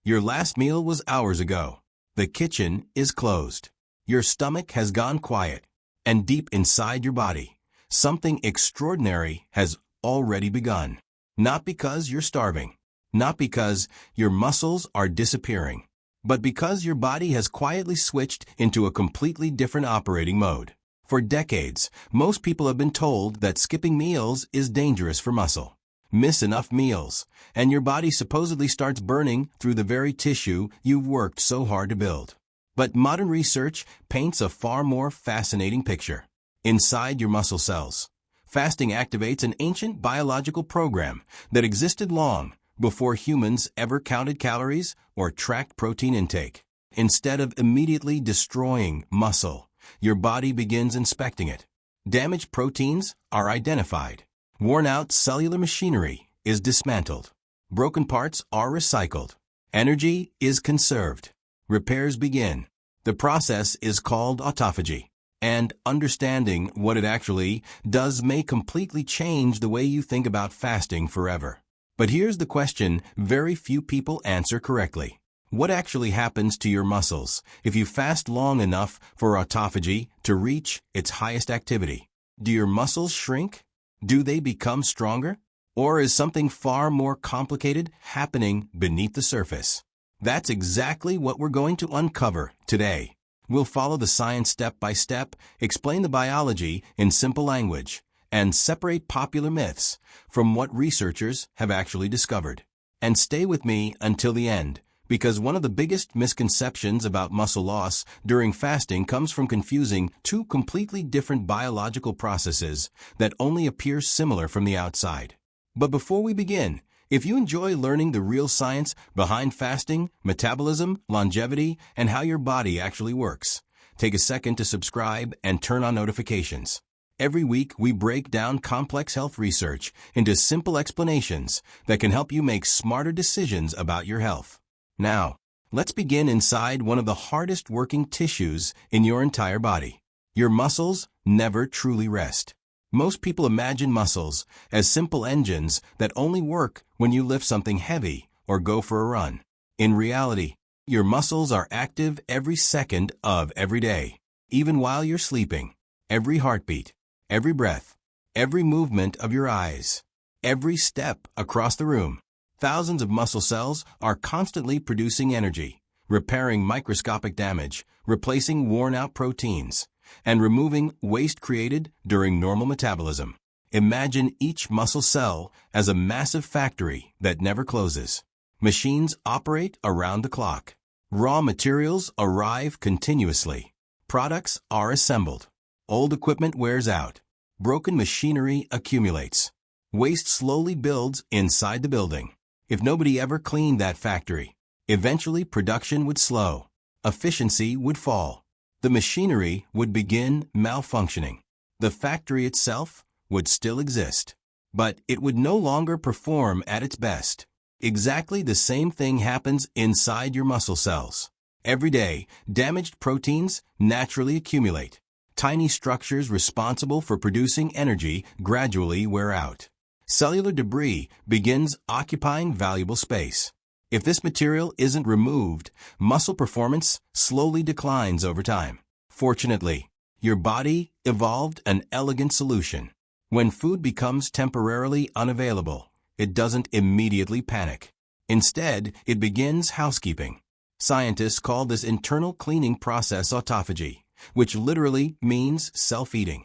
Your last meal was hours ago. The kitchen is closed. Your stomach has gone quiet. And deep inside your body, something extraordinary has already begun. Not because you're starving, not because your muscles are disappearing, but because your body has quietly switched into a completely different operating mode. For decades, most people have been told that skipping meals is dangerous for muscle. Miss enough meals, and your body supposedly starts burning through the very tissue you've worked so hard to build. But modern research paints a far more fascinating picture. Inside your muscle cells, fasting activates an ancient biological program that existed long before humans ever counted calories or tracked protein intake. Instead of immediately destroying muscle, your body begins inspecting it. Damaged proteins are identified. Worn-out cellular machinery is dismantled. Broken parts are recycled. Energy is conserved. Repairs begin. The process is called autophagy. And understanding what it actually does may completely change the way you think about fasting forever. But here's the question very few people answer correctly. What actually happens to your muscles if you fast long enough for autophagy to reach its highest activity? Do your muscles shrink? Do they become stronger? Or is something far more complicated happening beneath the surface? That's exactly what we're going to uncover today. We'll follow the science step by step, explain the biology in simple language, and separate popular myths from what researchers have actually discovered. And stay with me until the end, because one of the biggest misconceptions about muscle loss during fasting comes from confusing two completely different biological processes that only appear similar from the outside. But before we begin, if you enjoy learning the real science behind fasting, metabolism, longevity, and how your body actually works, take a second to subscribe and turn on notifications. Every week, we break down complex health research into simple explanations that can help you make smarter decisions about your health. Now, let's begin inside one of the hardest working tissues in your entire body. Your muscles never truly rest. Most people imagine muscles as simple engines that only work when you lift something heavy or go for a run. In reality, your muscles are active every second of every day, even while you're sleeping. Every heartbeat, every breath, every movement of your eyes, every step across the room. Thousands of muscle cells are constantly producing energy, repairing microscopic damage, replacing worn-out proteins, and removing waste created during normal metabolism. Imagine each muscle cell as a massive factory that never closes. Machines operate around the clock. Raw materials arrive continuously. Products are assembled. Old equipment wears out. Broken machinery accumulates. Waste slowly builds inside the building. If nobody ever cleaned that factory, eventually production would slow. Efficiency would fall. The machinery would begin malfunctioning. The factory itself would still exist, but it would no longer perform at its best. Exactly the same thing happens inside your muscle cells. Every day, damaged proteins naturally accumulate. Tiny structures responsible for producing energy gradually wear out. Cellular debris begins occupying valuable space. If this material isn't removed, muscle performance slowly declines over time. Fortunately, your body evolved an elegant solution. When food becomes temporarily unavailable, it doesn't immediately panic. Instead, it begins housekeeping. Scientists call this internal cleaning process autophagy, which literally means self-eating.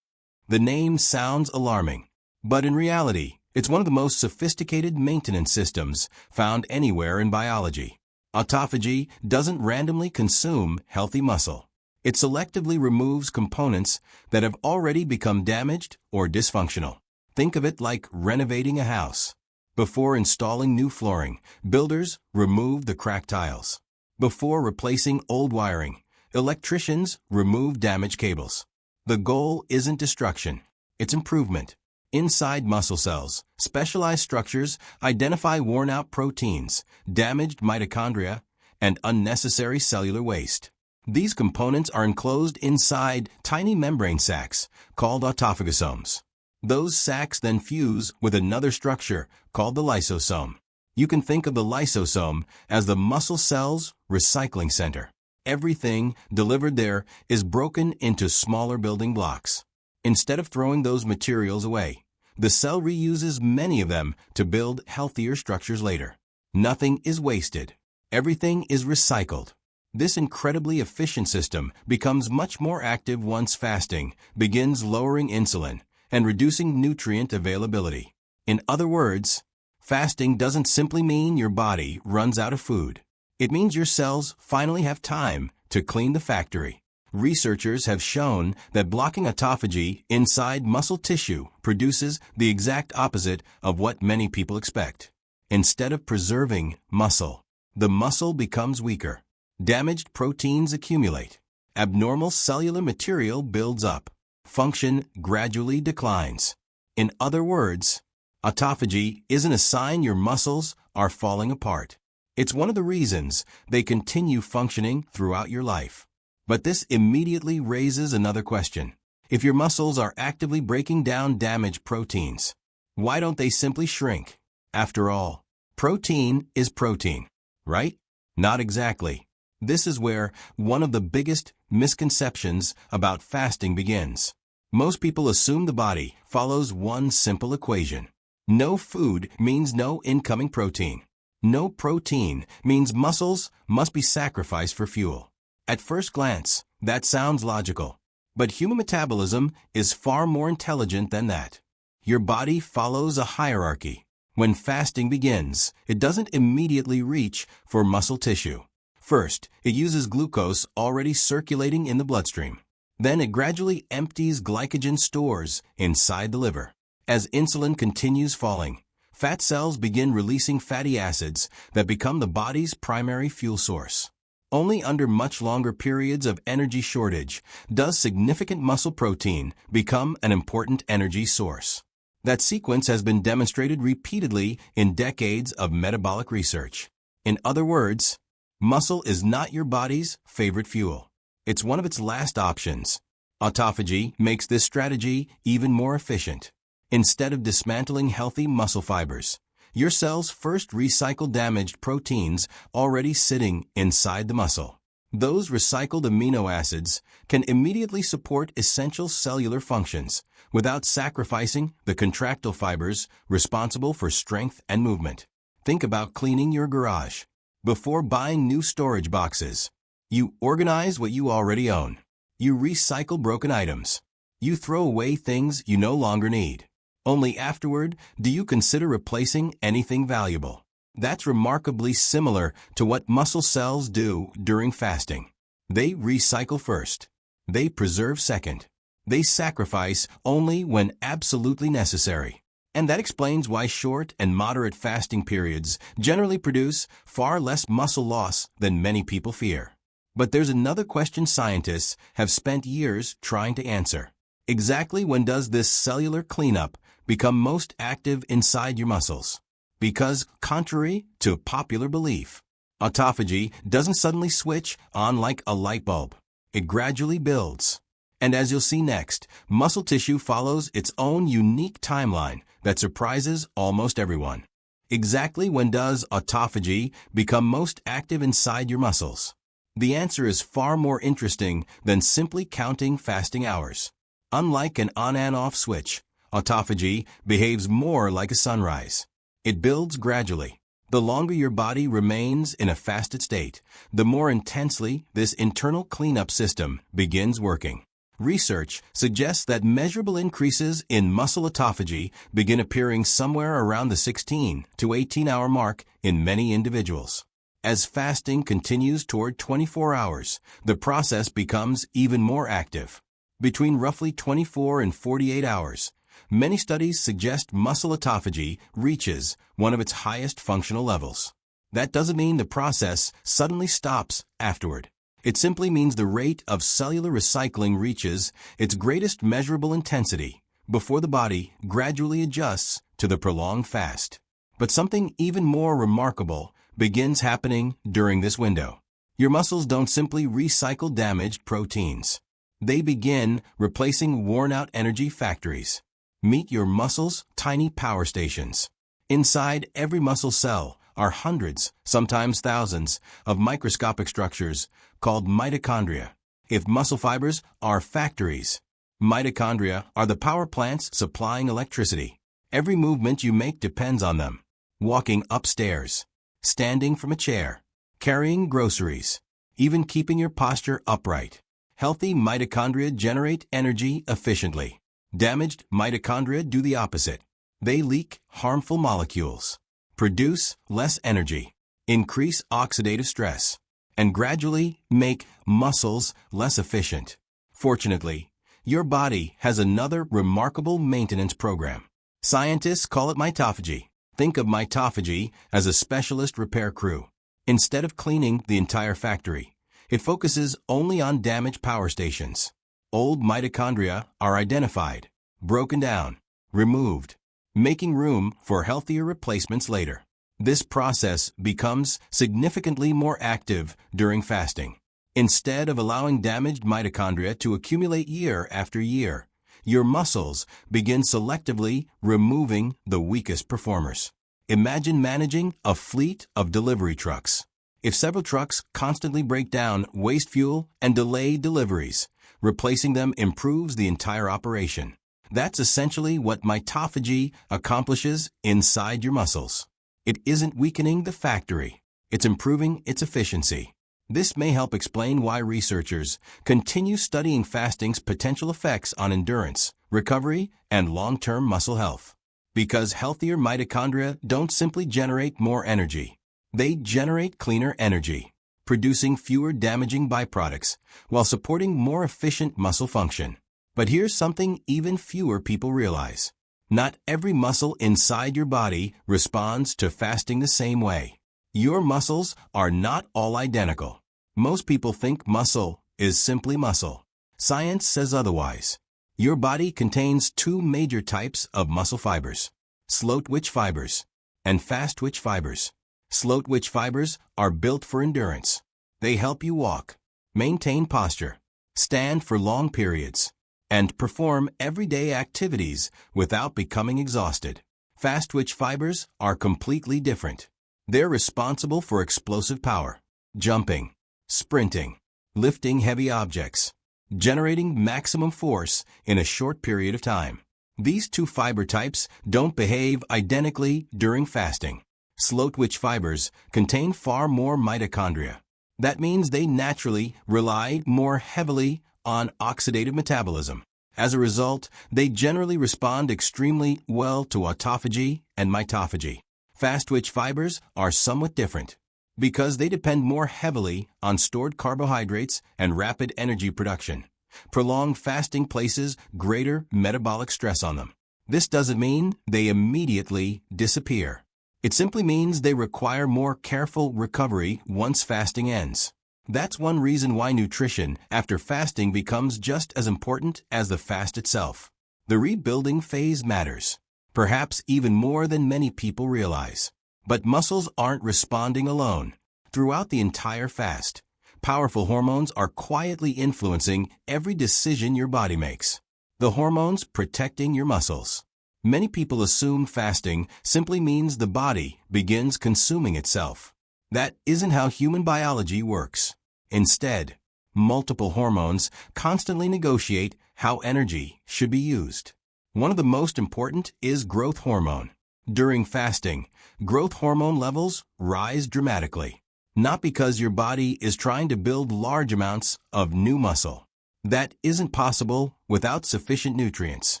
The name sounds alarming, but in reality, it's one of the most sophisticated maintenance systems found anywhere in biology. Autophagy doesn't randomly consume healthy muscle. It selectively removes components that have already become damaged or dysfunctional. Think of it like renovating a house. Before installing new flooring, builders remove the cracked tiles. Before replacing old wiring, electricians remove damaged cables. The goal isn't destruction, it's improvement. Inside muscle cells, specialized structures identify worn-out proteins, damaged mitochondria, and unnecessary cellular waste. These components are enclosed inside tiny membrane sacs called autophagosomes. Those sacs then fuse with another structure called the lysosome. You can think of the lysosome as the muscle cell's recycling center. Everything delivered there is broken into smaller building blocks. Instead of throwing those materials away, the cell reuses many of them to build healthier structures later. Nothing is wasted. Everything is recycled. This incredibly efficient system becomes much more active once fasting begins lowering insulin and reducing nutrient availability. In other words, fasting doesn't simply mean your body runs out of food. It means your cells finally have time to clean the factory. Researchers have shown that blocking autophagy inside muscle tissue produces the exact opposite of what many people expect. Instead of preserving muscle, the muscle becomes weaker. Damaged proteins accumulate. Abnormal cellular material builds up. Function gradually declines. In other words, autophagy isn't a sign your muscles are falling apart. It's one of the reasons they continue functioning throughout your life. But this immediately raises another question. If your muscles are actively breaking down damaged proteins, why don't they simply shrink? After all, protein is protein, right? Not exactly. This is where one of the biggest misconceptions about fasting begins. Most people assume the body follows one simple equation. No food means no incoming protein. No protein means muscles must be sacrificed for fuel. At first glance, that sounds logical. But human metabolism is far more intelligent than that. Your body follows a hierarchy. When fasting begins, it doesn't immediately reach for muscle tissue. First, it uses glucose already circulating in the bloodstream. Then it gradually empties glycogen stores inside the liver. As insulin continues falling, fat cells begin releasing fatty acids that become the body's primary fuel source. Only under much longer periods of energy shortage does significant muscle protein become an important energy source. That sequence has been demonstrated repeatedly in decades of metabolic research. In other words, muscle is not your body's favorite fuel. It's one of its last options. Autophagy makes this strategy even more efficient. Instead of dismantling healthy muscle fibers, your cells first recycle damaged proteins already sitting inside the muscle. Those recycled amino acids can immediately support essential cellular functions without sacrificing the contractile fibers responsible for strength and movement. Think about cleaning your garage. Before buying new storage boxes, you organize what you already own. You recycle broken items. You throw away things you no longer need. Only afterward do you consider replacing anything valuable. That's remarkably similar to what muscle cells do during fasting. They recycle first. They preserve second. They sacrifice only when absolutely necessary. And that explains why short and moderate fasting periods generally produce far less muscle loss than many people fear. But there's another question scientists have spent years trying to answer. Exactly when does this cellular cleanup become most active inside your muscles? Because, contrary to popular belief, autophagy doesn't suddenly switch on like a light bulb. It gradually builds. And as you'll see next, muscle tissue follows its own unique timeline that surprises almost everyone. Exactly when does autophagy become most active inside your muscles? The answer is far more interesting than simply counting fasting hours. Unlike an on and off switch, autophagy behaves more like a sunrise. It builds gradually. The longer your body remains in a fasted state, the more intensely this internal cleanup system begins working. Research suggests that measurable increases in muscle autophagy begin appearing somewhere around the 16 to 18-hour mark in many individuals. As fasting continues toward 24 hours, the process becomes even more active. Between roughly 24 and 48 hours, many studies suggest muscle autophagy reaches one of its highest functional levels. That doesn't mean the process suddenly stops afterward. It simply means the rate of cellular recycling reaches its greatest measurable intensity before the body gradually adjusts to the prolonged fast. But something even more remarkable begins happening during this window. Your muscles don't simply recycle damaged proteins. They begin replacing worn-out energy factories. Meet your muscles' tiny power stations. Inside every muscle cell are hundreds, sometimes thousands, of microscopic structures called mitochondria. If muscle fibers are factories, mitochondria are the power plants supplying electricity. Every movement you make depends on them. Walking upstairs, standing from a chair, carrying groceries, even keeping your posture upright. Healthy mitochondria generate energy efficiently. Damaged mitochondria do the opposite. They leak harmful molecules, produce less energy, increase oxidative stress, and gradually make muscles less efficient. Fortunately, your body has another remarkable maintenance program. Scientists call it mitophagy. Think of mitophagy as a specialist repair crew. Instead of cleaning the entire factory, it focuses only on damaged power stations. Old mitochondria are identified, broken down, removed, making room for healthier replacements later. This process becomes significantly more active during fasting. Instead of allowing damaged mitochondria to accumulate year after year, your muscles begin selectively removing the weakest performers. Imagine managing a fleet of delivery trucks. If several trucks constantly break down, waste fuel, and delay deliveries, replacing them improves the entire operation. That's essentially what mitophagy accomplishes inside your muscles. It isn't weakening the factory, it's improving its efficiency. This may help explain why researchers continue studying fasting's potential effects on endurance, recovery, and long-term muscle health. Because healthier mitochondria don't simply generate more energy, they generate cleaner energy, producing fewer damaging byproducts while supporting more efficient muscle function. But here's something even fewer people realize. Not every muscle inside your body responds to fasting the same way. Your muscles are not all identical. Most people think muscle is simply muscle. Science says otherwise. Your body contains two major types of muscle fibers: slow-twitch fibers and fast-twitch fibers. Slow-twitch fibers are built for endurance. They help you walk, maintain posture, stand for long periods, and perform everyday activities without becoming exhausted. Fast-twitch fibers are completely different. They're responsible for explosive power, jumping, sprinting, lifting heavy objects, generating maximum force in a short period of time. These two fiber types don't behave identically during fasting. Slow-twitch fibers contain far more mitochondria. That means they naturally rely more heavily on oxidative metabolism. As a result, they generally respond extremely well to autophagy and mitophagy. Fast-twitch fibers are somewhat different because they depend more heavily on stored carbohydrates and rapid energy production. Prolonged fasting places greater metabolic stress on them. This doesn't mean they immediately disappear. It simply means they require more careful recovery once fasting ends. That's one reason why nutrition after fasting becomes just as important as the fast itself. The rebuilding phase matters, perhaps even more than many people realize. But muscles aren't responding alone. Throughout the entire fast, powerful hormones are quietly influencing every decision your body makes. The hormones protecting your muscles. Many people assume fasting simply means the body begins consuming itself. That isn't how human biology works. Instead, multiple hormones constantly negotiate how energy should be used. One of the most important is growth hormone. During fasting, growth hormone levels rise dramatically. Not because your body is trying to build large amounts of new muscle. That isn't possible without sufficient nutrients.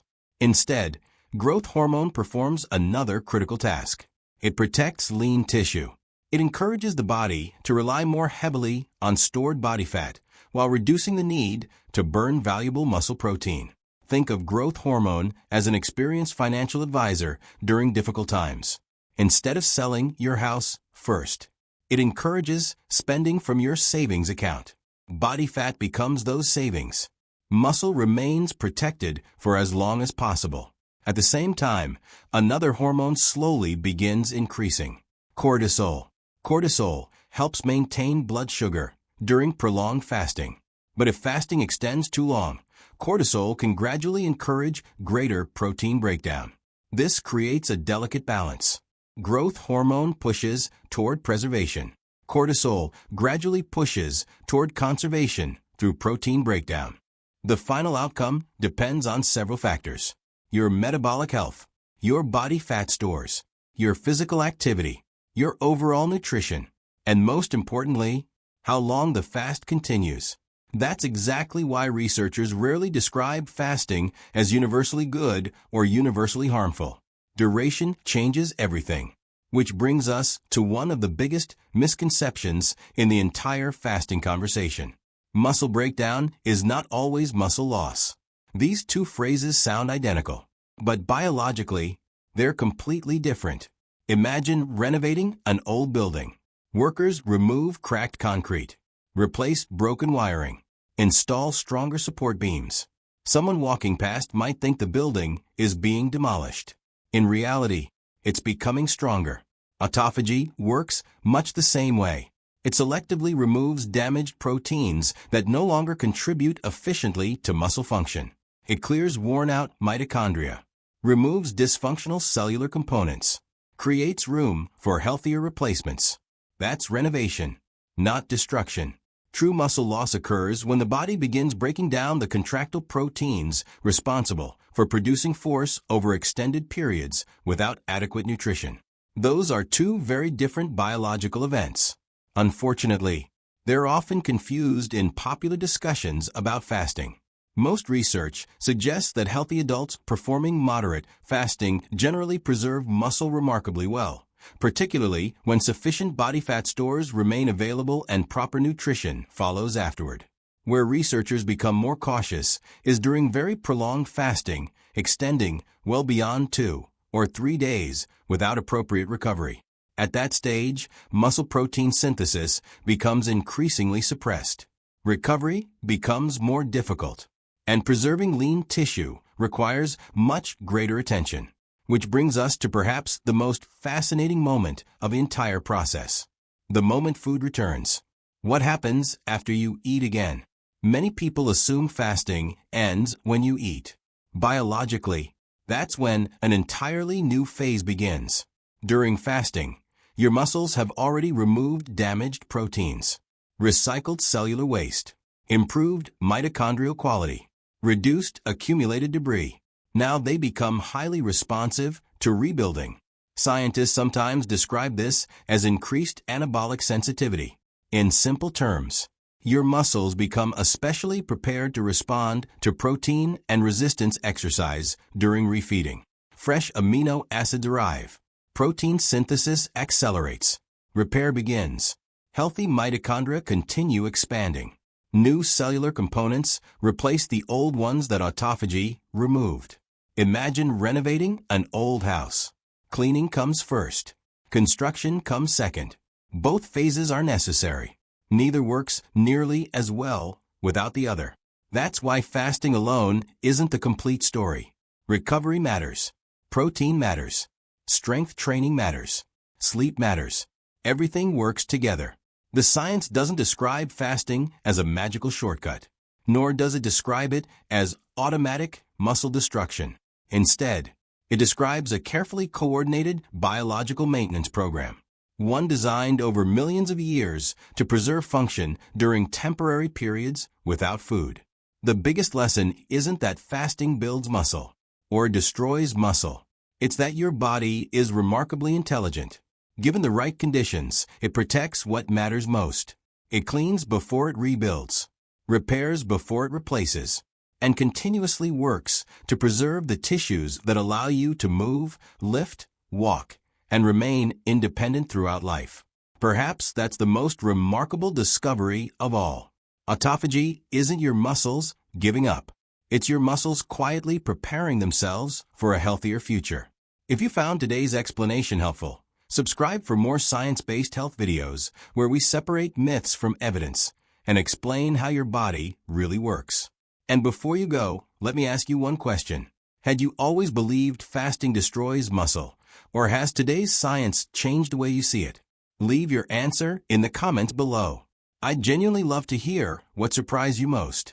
Instead, growth hormone performs another critical task. It protects lean tissue. It encourages the body to rely more heavily on stored body fat while reducing the need to burn valuable muscle protein. Think of growth hormone as an experienced financial advisor during difficult times. Instead of selling your house first, it encourages spending from your savings account. Body fat becomes those savings. Muscle remains protected for as long as possible. At the same time, another hormone slowly begins increasing: cortisol. Cortisol helps maintain blood sugar during prolonged fasting. But if fasting extends too long, cortisol can gradually encourage greater protein breakdown. This creates a delicate balance. Growth hormone pushes toward preservation. Cortisol gradually pushes toward conservation through protein breakdown. The final outcome depends on several factors: your metabolic health, your body fat stores, your physical activity, your overall nutrition, and most importantly, how long the fast continues. That's exactly why researchers rarely describe fasting as universally good or universally harmful. Duration changes everything, which brings us to one of the biggest misconceptions in the entire fasting conversation. Muscle breakdown is not always muscle loss. These two phrases sound identical, but biologically, they're completely different. Imagine renovating an old building. Workers remove cracked concrete, replace broken wiring, install stronger support beams. Someone walking past might think the building is being demolished. In reality, it's becoming stronger. Autophagy works much the same way. It selectively removes damaged proteins that no longer contribute efficiently to muscle function. It clears worn-out mitochondria, removes dysfunctional cellular components, creates room for healthier replacements. That's renovation, not destruction. True muscle loss occurs when the body begins breaking down the contractile proteins responsible for producing force over extended periods without adequate nutrition. Those are two very different biological events. Unfortunately, they're often confused in popular discussions about fasting. Most research suggests that healthy adults performing moderate fasting generally preserve muscle remarkably well, particularly when sufficient body fat stores remain available and proper nutrition follows afterward. Where researchers become more cautious is during very prolonged fasting, extending well beyond 2 or 3 days without appropriate recovery. At that stage, muscle protein synthesis becomes increasingly suppressed. Recovery becomes more difficult, and preserving lean tissue requires much greater attention. Which brings us to perhaps the most fascinating moment of the entire process: the moment food returns. What happens after you eat again? Many people assume fasting ends when you eat. Biologically, that's when an entirely new phase begins. During fasting, your muscles have already removed damaged proteins, recycled cellular waste, improved mitochondrial quality, reduced accumulated debris. Now they become highly responsive to rebuilding. Scientists sometimes describe this as increased anabolic sensitivity. In simple terms, your muscles become especially prepared to respond to protein and resistance exercise during refeeding. Fresh amino acids arrive. Protein synthesis accelerates. Repair begins. Healthy mitochondria continue expanding. New cellular components replace the old ones that autophagy removed. Imagine renovating an old house. Cleaning comes first. Construction comes second. Both phases are necessary. Neither works nearly as well without the other. That's why fasting alone isn't the complete story. Recovery matters. Protein matters. Strength training matters. Sleep matters. Everything works together. The science doesn't describe fasting as a magical shortcut, nor does it describe it as automatic muscle destruction. Instead, it describes a carefully coordinated biological maintenance program, one designed over millions of years to preserve function during temporary periods without food. The biggest lesson isn't that fasting builds muscle or destroys muscle. It's that your body is remarkably intelligent. Given the right conditions, it protects what matters most. It cleans before it rebuilds, repairs before it replaces, and continuously works to preserve the tissues that allow you to move, lift, walk, and remain independent throughout life. Perhaps that's the most remarkable discovery of all. Autophagy isn't your muscles giving up. It's your muscles quietly preparing themselves for a healthier future. If you found today's explanation helpful, subscribe for more science-based health videos where we separate myths from evidence and explain how your body really works. And before you go, let me ask you one question. Had you always believed fasting destroys muscle, or has today's science changed the way you see it? Leave your answer in the comments below. I'd genuinely love to hear what surprised you most.